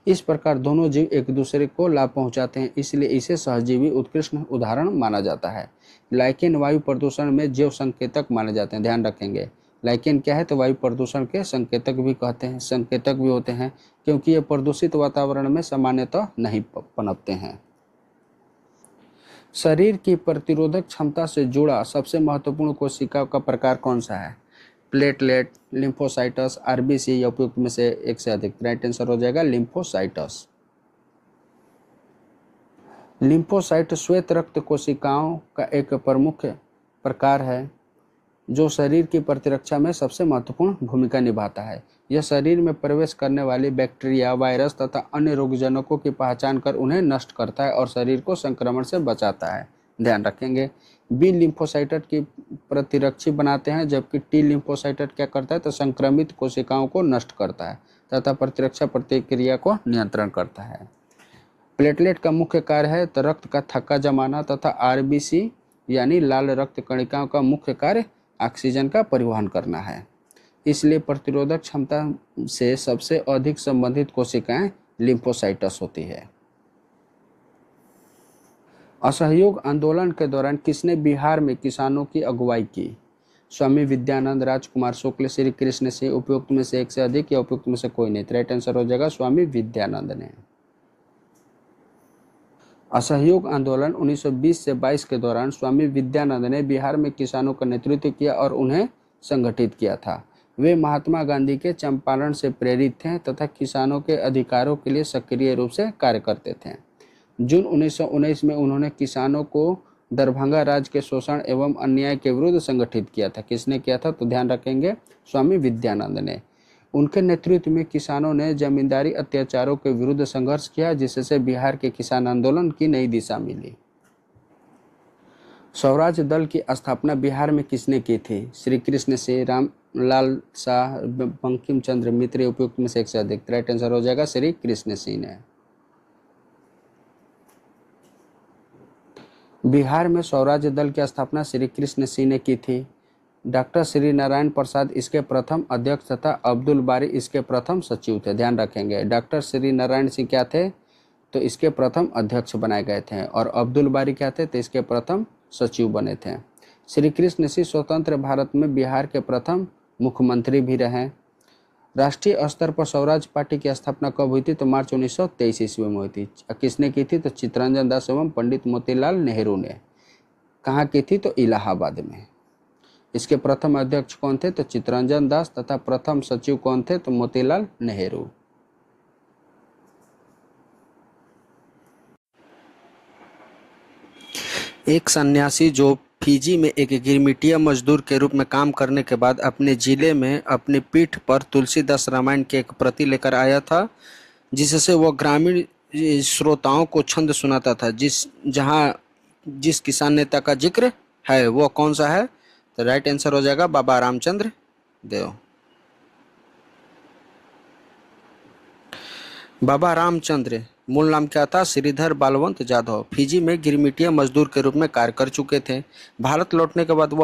इस प्रकार दोनों जीव एक दूसरे को लाभ पहुंचाते हैं, इसलिए इसे सहजीवी उत्कृष्ट उदाहरण माना जाता है। लाइकेन वायु प्रदूषण में जैव संकेतक माने जाते हैं। ध्यान रखेंगे लाइकेन क्या है? तो वायु प्रदूषण के संकेतक भी कहते हैं, संकेतक भी होते हैं, क्योंकि ये प्रदूषित वातावरण में सामान्यतः नहीं पनपते हैं। शरीर की प्रतिरोधक क्षमता से जुड़ा सबसे महत्वपूर्ण कोशिका का प्रकार कौन सा है? प्लेटलेट, लिम्फोसाइटस, आरबीसी या उपयुक्त में से एक से अधिक। राइट आंसर हो जाएगा लिम्फोसाइटस। लिम्फोसाइट श्वेत रक्त कोशिकाओं का एक प्रमुख प्रकार है जो शरीर की प्रतिरक्षा में सबसे महत्वपूर्ण भूमिका निभाता है। यह शरीर में प्रवेश करने वाली बैक्टीरिया, वायरस तथा अन्य रोगजनकों की पहचान कर उन्हें नष्ट करता है और शरीर को संक्रमण से बचाता है। ध्यान रखेंगे बी लिम्फोसाइट की प्रतिरक्षी बनाते हैं, जबकि टी लिम्फोसाइट क्या करता है? तो संक्रमित कोशिकाओं को नष्ट करता है तथा प्रतिरक्षा प्रतिक्रिया को नियंत्रण करता है। प्लेटलेट का मुख्य कार्य है तो रक्त का थक्का जमाना तथा आरबीसी यानी लाल रक्त कणिकाओं का मुख्य कार्य ऑक्सीजन का परिवहन करना है। इसलिए प्रतिरोधक क्षमता से सबसे अधिक संबंधित कोशिकाएं लिम्फोसाइट्स होती है। असहयोग आंदोलन के दौरान किसने बिहार में किसानों की अगुवाई की? स्वामी विद्यानंद, राजकुमार शुक्ल, श्री कृष्ण सिंह। उपयुक्त में से एक से अधिक या उपयुक्त में से कोई नहीं। राइट आंसर हो जाएगा स्वामी विद्यानंद ने। असहयोग आंदोलन 1920 से 22 के दौरान स्वामी विद्यानंद ने बिहार में किसानों का नेतृत्व किया और उन्हें संगठित किया था। वे महात्मा गांधी के चंपारण से प्रेरित थे तथा किसानों के अधिकारों के लिए सक्रिय रूप से कार्य करते थे। जून 1919 में उन्होंने किसानों को दरभंगा राज्य के शोषण एवं अन्याय के विरुद्ध संगठित किया था। किसने किया था? तो ध्यान रखेंगे स्वामी विद्यानंद ने। उनके नेतृत्व में किसानों ने जमींदारी अत्याचारों के विरुद्ध संघर्ष किया, जिससे बिहार के किसान आंदोलन की नई दिशा मिली। स्वराज दल की स्थापना बिहार में किसने की थी? श्री कृष्ण सिंह, रामलाल शाह, बंकिम चंद्र मित्र। उपयुक्त में से एक से अधिक। राइट आंसर हो जाएगा श्री कृष्ण सिंह ने। बिहार में स्वराज दल की स्थापना श्री कृष्ण सिंह ने की थी। डॉक्टर श्री नारायण प्रसाद इसके प्रथम अध्यक्ष तथा अब्दुल बारी इसके प्रथम सचिव थे। ध्यान रखेंगे, डॉक्टर श्री नारायण सिंह क्या थे? तो इसके प्रथम अध्यक्ष बनाए गए थे और अब्दुल बारी क्या थे? तो इसके प्रथम सचिव बने थे। श्री कृष्ण सिंह स्वतंत्र भारत में बिहार के प्रथम मुख्यमंत्री भी रहे। राष्ट्रीय स्तर पर स्वराज पार्टी की स्थापना कब हुई थी? तो मार्च 1923 ईस्वी में हुई थी। किसने की थी? तो चित्तरंजन दास एवं पंडित मोतीलाल नेहरू ने। कहाँ की थी? तो इलाहाबाद में। इसके प्रथम अध्यक्ष कौन थे? तो चित्तरंजन दास तथा प्रथम सचिव कौन थे? तो मोतीलाल नेहरू। एक सन्यासी जो फिजी में एक गिरमिटिया मजदूर के रूप में काम करने के बाद अपने जिले में अपनी पीठ पर तुलसीदास रामायण की एक प्रति लेकर आया था, जिससे वह ग्रामीण श्रोताओं को छंद सुनाता था। जिस किसान नेता का जिक्र है वो कौन सा है? तो राइट आंसर हो जाएगा बाबा रामचंद्र देव। बाबा रामचंद्र मूल नाम क्या था? श्रीधर बालवंत जाधव। फिजी में गिरमिटिया मजदूर के रूप में कार्य कर चुके थे। भारत लौटने के बाद वो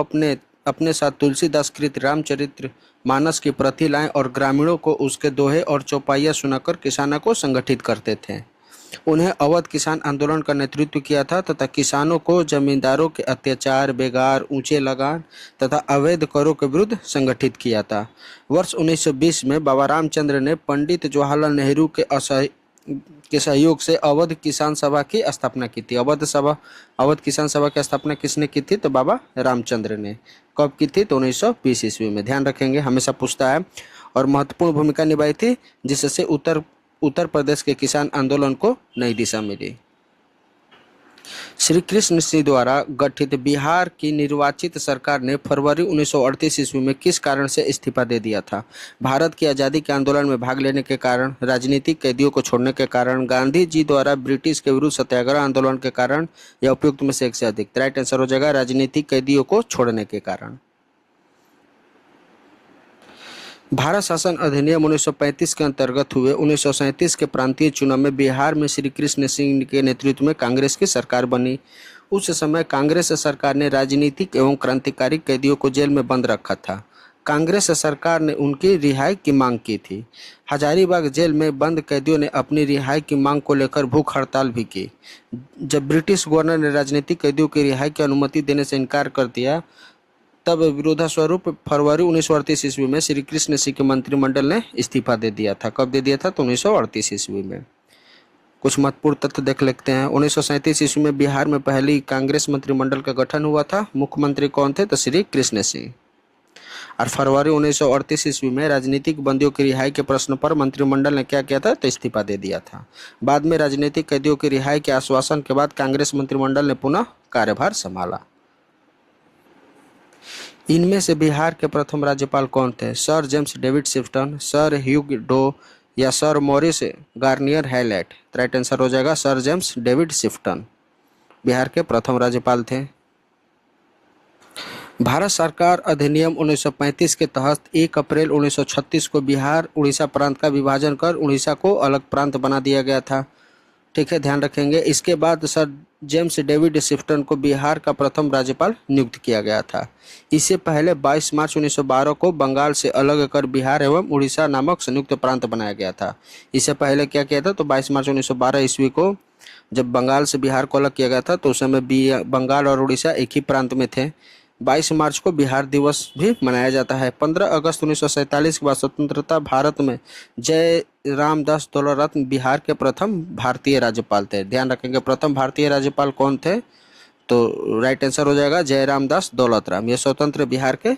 अपने साथ तुलसीदास कृत रामचरित्र मानस की प्रति लाएं और ग्रामीणों को उसके दोहे और चौपाइयाँ सुनाकर किसानों को संगठित करते थे। उन्हें अवध किसान आंदोलन का नेतृत्व किया था तथा किसानों को जमींदारों के अत्याचार, बेगार, ऊंचे लगान तथा अवैध करों के विरुद्ध संगठित किया था। वर्ष 1920 में बाबा रामचंद्र ने पंडित जवाहरलाल नेहरू के सहयोग से अवध किसान सभा की स्थापना की थी। अवध किसान सभा की स्थापना किसने की थी? तो बाबा रामचंद्र ने। कब की थी? तो 1920 ईस्वी में। ध्यान रखेंगे, हमेशा पूछता है। और महत्वपूर्ण भूमिका निभाई थी, जिससे उत्तर प्रदेश के किसान आंदोलन को नई दिशा मिली। श्री कृष्ण सिंह द्वारा गठित बिहार की निर्वाचित सरकार ने फरवरी 1938 ईस्वी में किस कारण से इस्तीफा दे दिया था? भारत की आज़ादी के आंदोलन में भाग लेने के कारण, राजनीतिक कैदियों को छोड़ने के कारण, गांधी जी द्वारा ब्रिटिश के विरुद्ध सत्याग्रह आंदोलन के कारण, या उपयुक्त में से एक से अधिक। राइट आंसर हो जाएगा राजनीतिक कैदियों को छोड़ने के कारण। भारत शासन अधिनियम 1935 के अंतर्गत हुए 1937 के प्रांतीय चुनाव में बिहार में श्री कृष्ण सिंह के नेतृत्व में कांग्रेस की सरकार बनी। उस समय कांग्रेस सरकार ने राजनीतिक एवं क्रांतिकारी कैदियों को जेल में बंद रखा था। कांग्रेस सरकार ने उनकी रिहाई की मांग की थी। हजारीबाग जेल में बंद कैदियों ने अपनी रिहाई की मांग को लेकर भूख हड़ताल भी की। जब ब्रिटिश गवर्नर ने राजनीतिक कैदियों की रिहाई की अनुमति देने से इनकार कर दिया, तब विरोधास्वरूप फरवरी 1938 ईस्वी में श्री कृष्ण सिंह के मंत्रिमंडल ने इस्तीफा दे दिया था। कब दे दिया था? तो 1938 ईस्वी में। कुछ महत्वपूर्ण तथ्य देख लेते हैं। 1937 ईस्वी में बिहार में पहली कांग्रेस मंत्रिमंडल का गठन हुआ था। मुख्यमंत्री कौन थे? तो श्री कृष्ण सिंह। और फरवरी 1938 ईस्वी में राजनीतिक बंदियों की रिहाई के प्रश्न पर मंत्रिमंडल ने क्या किया था? तो इस्तीफा दे दिया था। बाद में राजनीतिक कैदियों की रिहाई के आश्वासन के बाद कांग्रेस मंत्रिमंडल ने पुनः कार्यभार संभाला। इनमें से बिहार के प्रथम राज्यपाल कौन थे? Sir James David Shifton, sir Hugh Dow, या sir Maurice Garnier Hallett. Right answer हो जाएगा sir James David Shifton Bihar के प्रथम राज्यपाल थे। भारत सरकार अधिनियम 1935 के तहत 1 अप्रैल 1936 को बिहार उड़ीसा प्रांत का विभाजन कर उड़ीसा को अलग प्रांत बना दिया गया था। ठीक है, ध्यान रखेंगे। इसके बाद सर जेम्स डेविड शिफ्टन को बिहार का प्रथम राज्यपाल नियुक्त किया गया था। इससे पहले 22 मार्च 1912 को बंगाल से अलग कर बिहार एवं उड़ीसा नामक संयुक्त प्रांत बनाया गया था। इससे पहले क्या किया था, तो 22 मार्च 1912 ईस्वी को जब बंगाल से बिहार को अलग किया गया था तो उस समय बंगाल और उड़ीसा एक ही प्रांत में थे। 22 मार्च को बिहार दिवस भी मनाया जाता है। 15 अगस्त 1947 के बाद स्वतंत्रता भारत में जय रामदास दौलतराम बिहार के प्रथम भारतीय राज्यपाल थे। ध्यान रखेंगे, प्रथम भारतीय राज्यपाल कौन थे, तो राइट आंसर हो जाएगा जय रामदास दौलतराम। ये स्वतंत्र बिहार के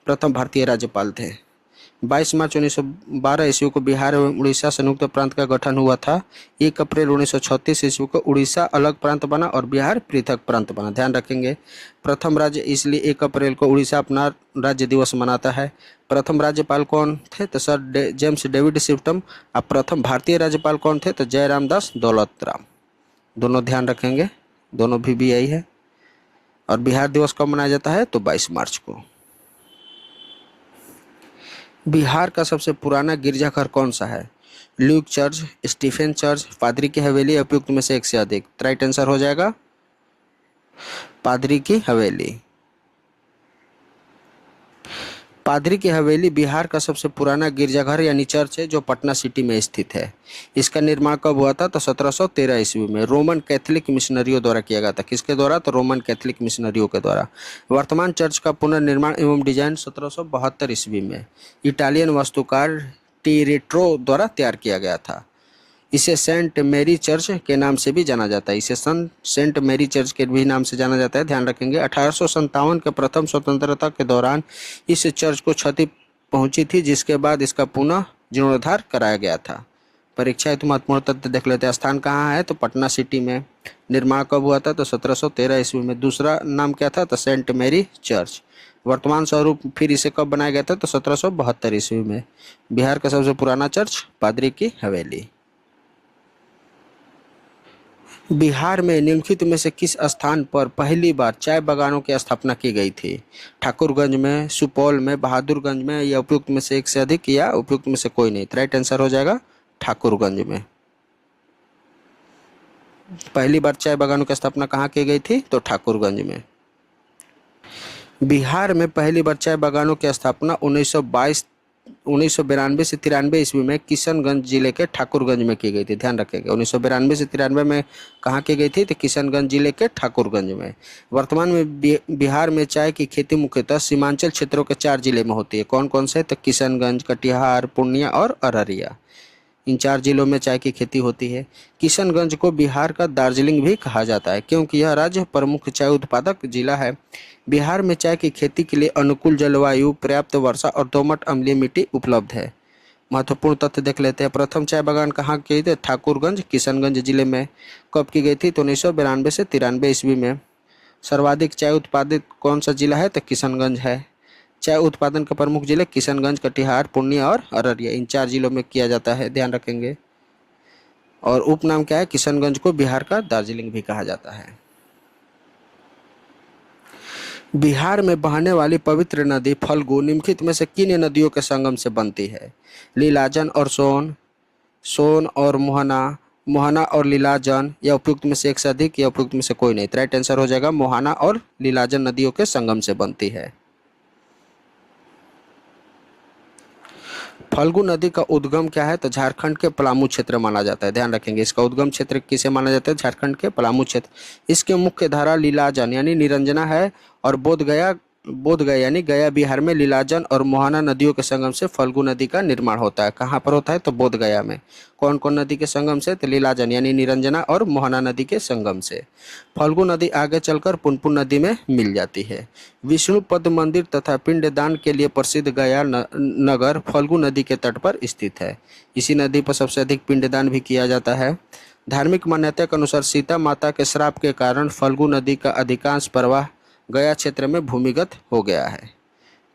प्रथम भारतीय राज्यपाल थे। 22 मार्च 1912 ईस्वी को बिहार एवं उड़ीसा संयुक्त प्रांत का गठन हुआ था। 1 अप्रैल 1936 ईस्वी को उड़ीसा अलग प्रांत बना और बिहार पृथक प्रांत बना। ध्यान रखेंगे, प्रथम राज्य इसलिए 1 अप्रैल को उड़ीसा अपना राज्य दिवस मनाता है। प्रथम राज्यपाल कौन थे, तो सर जेम्स डेविड शिफ्टम। अब प्रथम भारतीय राज्यपाल कौन थे, तो जय रामदास दौलतराम। दोनों ध्यान रखेंगे, दोनों भी यही है। और बिहार दिवस कब मनाया जाता है, तो 22 मार्च को। बिहार का सबसे पुराना गिरजाघर कौन सा है? ल्यूक चर्च, स्टीफेन चर्च, पादरी की हवेली, उपयुक्त में से एक से अधिक। राइट आंसर हो जाएगा पादरी की हवेली। पादरी की हवेली बिहार का सबसे पुराना गिरजाघर यानी चर्च है जो पटना सिटी में स्थित है। इसका निर्माण कब हुआ था, तो 1713 ईस्वी में रोमन कैथोलिक मिशनरियों द्वारा किया गया था। किसके द्वारा, तो रोमन कैथोलिक मिशनरियों के द्वारा। वर्तमान चर्च का पुनर्निर्माण एवं डिजाइन 1772 ईस्वी में इटालियन वास्तुकार टिरेट्रो द्वारा तैयार किया गया था। इसे सेंट मैरी चर्च के नाम से भी जाना जाता है। इसे सेंट मैरी चर्च के भी नाम से जाना जाता है। ध्यान रखेंगे, 1857 के प्रथम स्वतंत्रता के दौरान इस चर्च को क्षति पहुंची थी, जिसके बाद इसका पुनः जीर्णोद्धार कराया गया था। परीक्षा हेतु महत्वपूर्ण तथ्य देख लेते हैं। स्थान कहाँ है, तो पटना सिटी में। निर्माण कब हुआ था, तो 1713 ईस्वी में। दूसरा नाम क्या था, तो सेंट मैरी चर्च। वर्तमान स्वरूप फिर इसे कब बनाया गया था, तो 1772 ईस्वी में। बिहार का सबसे पुराना चर्च पादरी की हवेली। बिहार में निम्नलिखित में से किस स्थान पर पहली बार चाय बागानों की स्थापना की गई थी? ठाकुरगंज में, सुपौल में, बहादुरगंज में, या उपयुक्त में से एक से अधिक, या उपयुक्त में से कोई नहीं। राइट आंसर हो जाएगा ठाकुरगंज में। पहली बार चाय बागानों की स्थापना कहाँ की गई थी, तो ठाकुरगंज में। बिहार में पहली बार चाय बागानों की स्थापना 1992 से 93 ईस्वी में किशनगंज जिले के ठाकुरगंज में की गई थी। ध्यान रखेंगे, 1992 से 93 में कहाँ की गई थी, तो किशनगंज जिले के ठाकुरगंज में। वर्तमान में बिहार में चाय की खेती मुख्यतः सीमांचल क्षेत्रों के 4 जिले में होती है। कौन कौन से, तो किशनगंज, कटिहार, पूर्णिया और अररिया। इन 4 जिलों में चाय की खेती होती है। किशनगंज को बिहार का दार्जिलिंग भी कहा जाता है क्योंकि यह राज्य प्रमुख चाय उत्पादक जिला है। बिहार में चाय की खेती के लिए अनुकूल जलवायु, पर्याप्त वर्षा और दोमट अम्लीय मिट्टी उपलब्ध है। महत्वपूर्ण तथ्य देख लेते हैं। प्रथम चाय बागान कहाँ की थी, ठाकुरगंज किशनगंज जिले में। कब की गई थी, तो 1992 से 93 ईस्वी में। सर्वाधिक चाय उत्पादित कौन सा जिला है, तो किशनगंज है। चाय उत्पादन के प्रमुख जिले किशनगंज, कटिहार, पूर्णिया और अररिया, इन 4 जिलों में किया जाता है। ध्यान रखेंगे। और उपनाम क्या है, किशनगंज को बिहार का दार्जिलिंग भी कहा जाता है। बिहार में बहने वाली पवित्र नदी फल्गु निम्नलिखित में से किन नदियों के संगम से बनती है? लीलाजन और सोन, सोन और मोहना, मोहना और लीलाजन, या उपयुक्त में से एक से अधिक, या उपयुक्त में से कोई नहीं। राइट आंसर हो जाएगा मोहना और लीलाजन नदियों के संगम से बनती है। फल्गु नदी का उद्गम क्या है, तो झारखंड के पलामू क्षेत्र माना जाता है। ध्यान रखेंगे, इसका उद्गम क्षेत्र किसे माना जाता है, झारखंड के पलामू क्षेत्र। इसके मुख्य धारा लीलाजन यानी निरंजना है और बोधगया यानी गया बिहार में लीलाजन और मोहना नदियों के संगम से फल्गु नदी का निर्माण होता है। कहाँ पर होता है, तो बोधगया में। कौन कौन नदी के संगम से, तो लीलाजन यानी निरंजना और मोहना नदी के संगम से। फल्गु नदी आगे चलकर पुनपुन नदी में मिल जाती है। विष्णुपद मंदिर तथा पिंडदान के लिए प्रसिद्ध गया नगर फल्गु नदी के तट पर स्थित है। इसी नदी पर सबसे अधिक पिंडदान भी किया जाता है। धार्मिक मान्यता के अनुसार सीता माता के श्राप के कारण फल्गु नदी का अधिकांश प्रवाह गया क्षेत्र में भूमिगत हो गया है।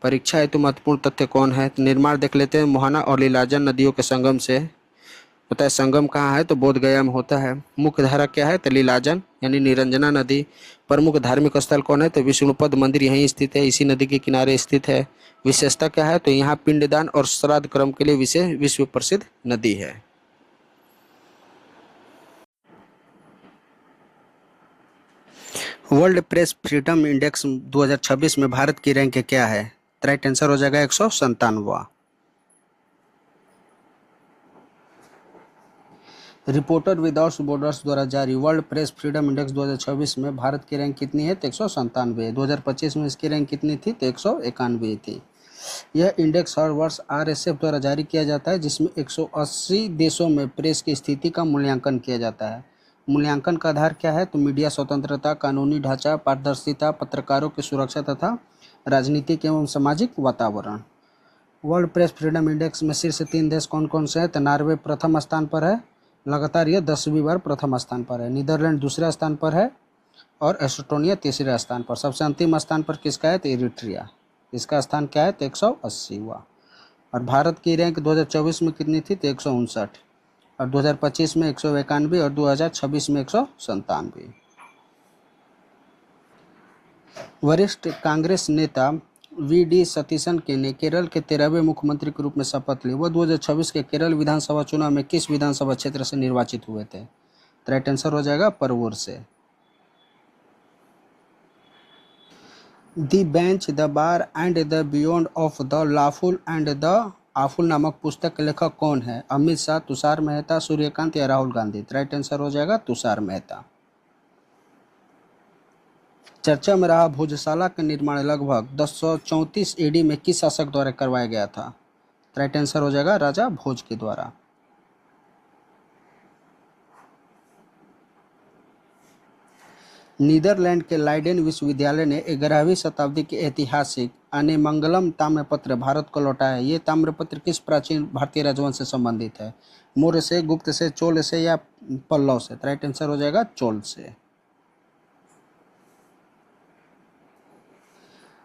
परीक्षा हेतु महत्वपूर्ण तथ्य कौन है, तो निर्माण देख लेते हैं। मोहना और लीलाजन नदियों के संगम से होता है। संगम कहाँ है, तो बोधगया में होता है। मुख्य धारा क्या है, तो लीलाजन यानी निरंजना नदी। प्रमुख धार्मिक स्थल कौन है, तो विष्णुपद मंदिर यहीं स्थित है, इसी नदी के किनारे स्थित है। विशेषता क्या है, तो यहाँ पिंडदान और श्राद्ध कर्म के लिए विशेष विश्व प्रसिद्ध नदी है। वर्ल्ड प्रेस फ्रीडम इंडेक्स 2026 में भारत की रैंक क्या है? तो राइट आंसर हो जाएगा 197वां। रिपोर्टर विदाउट बॉर्डर्स द्वारा जारी वर्ल्ड प्रेस फ्रीडम इंडेक्स 2026 में भारत की रैंक कितनी है? तो 197 है। 2025 में इसकी रैंक कितनी थी? तो 191 थी। यह इंडेक्स हर वर्ष आरएसएफ द्वारा जारी किया जाता है, जिसमें 180 देशों में प्रेस की स्थिति का मूल्यांकन किया जाता है। मूल्यांकन का आधार क्या है? तो मीडिया स्वतंत्रता, कानूनी ढांचा, पारदर्शिता, पत्रकारों की सुरक्षा तथा राजनीतिक एवं सामाजिक वातावरण। वर्ल्ड प्रेस फ्रीडम इंडेक्स में शीर्ष 3 देश कौन कौन से हैं? तो नॉर्वे प्रथम स्थान पर है, लगातार यह 10वीं बार प्रथम स्थान पर है। नीदरलैंड दूसरे स्थान पर है और एस्टोनिया तीसरे स्थान पर। सबसे अंतिम स्थान पर किसका है? तो इरिट्रिया। इसका स्थान क्या है? तो 180वां। और भारत की रैंक 2024 में कितनी थी? तो 159, और 2025 में 191 और 2026 में 197। वरिष्ठ कांग्रेस नेता वी.डी. सतीशन ने केरल के 13वें मुख्यमंत्री के रूप में शपथ ली। वह 2026 के केरल विधानसभा चुनाव में किस विधानसभा क्षेत्र से निर्वाचित हुए थे? तो राइट आंसर हो जाएगा परवूर से। The bench, the bar and the beyond of the lawful and the awful नामक पुस्तक के लेखक कौन है? अमित शाह, तुषार मेहता, सूर्यकांत या राहुल गांधी? तो राइट आंसर हो जाएगा तुषार मेहता। चर्चा में रहा भोजशाला का निर्माण लगभग 1034 एडी में किस शासक द्वारा करवाया गया था? राइट आंसर हो जाएगा राजा भोज के द्वारा। नीदरलैंड के लाइडेन विश्वविद्यालय ने 11वीं शताब्दी के ऐतिहासिक आनेमंगलम ताम्रपत्र भारत को लौटाया। ये ताम्रपत्र किस प्राचीन भारतीय राजवंश से संबंधित है? मौर्य से, गुप्त से, चोल से या पल्लव से? राइट आंसर हो जाएगा चोल से।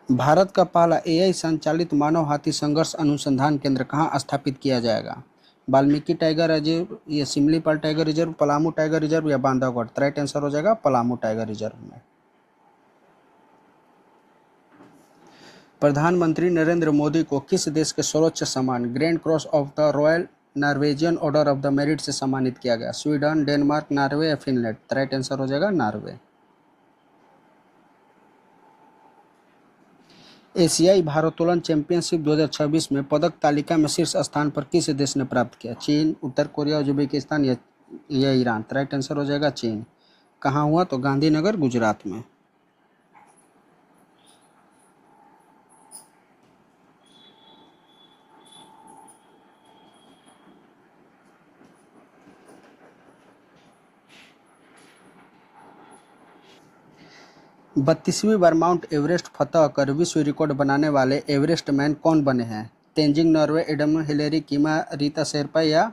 भारत का पहला एआई संचालित मानव हाथी संघर्ष अनुसंधान केंद्र कहाँ स्थापित किया जाएगा? वाल्मीकि टाइगर रिजर्व या Similipal tiger reserve, Palamu tiger reserve या बांधवगढ़? राइट आंसर हो जाएगा पलामू टाइगर रिजर्व में। प्रधानमंत्री नरेंद्र मोदी को किस देश के सर्वोच्च सम्मान grand cross of the royal Norwegian order of the merit से सम्मानित किया गया? स्वीडन, डेनमार्क, नॉर्वे या फिनलैंड? राइट आंसर हो जाएगा नॉर्वे। एशियाई भारोत्तोलन चैंपियनशिप 2026 में पदक तालिका में शीर्ष स्थान पर किस देश ने प्राप्त किया? चीन, उत्तर कोरिया, उज्बेकिस्तान या ईरान? राइट आंसर हो जाएगा चीन। कहाँ हुआ? तो गांधीनगर, गुजरात में। बत्तीसवीं बार माउंट एवरेस्ट फतह कर विश्व रिकॉर्ड बनाने वाले एवरेस्ट मैन कौन बने हैं? तेंजिंग नॉर्वे, एडम हिलेरी, कीमा रीता शेरपा या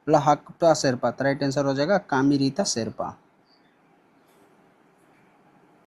लहाक्पा शेरपा? राइट आंसर हो जाएगा कामी रीता शेरपा।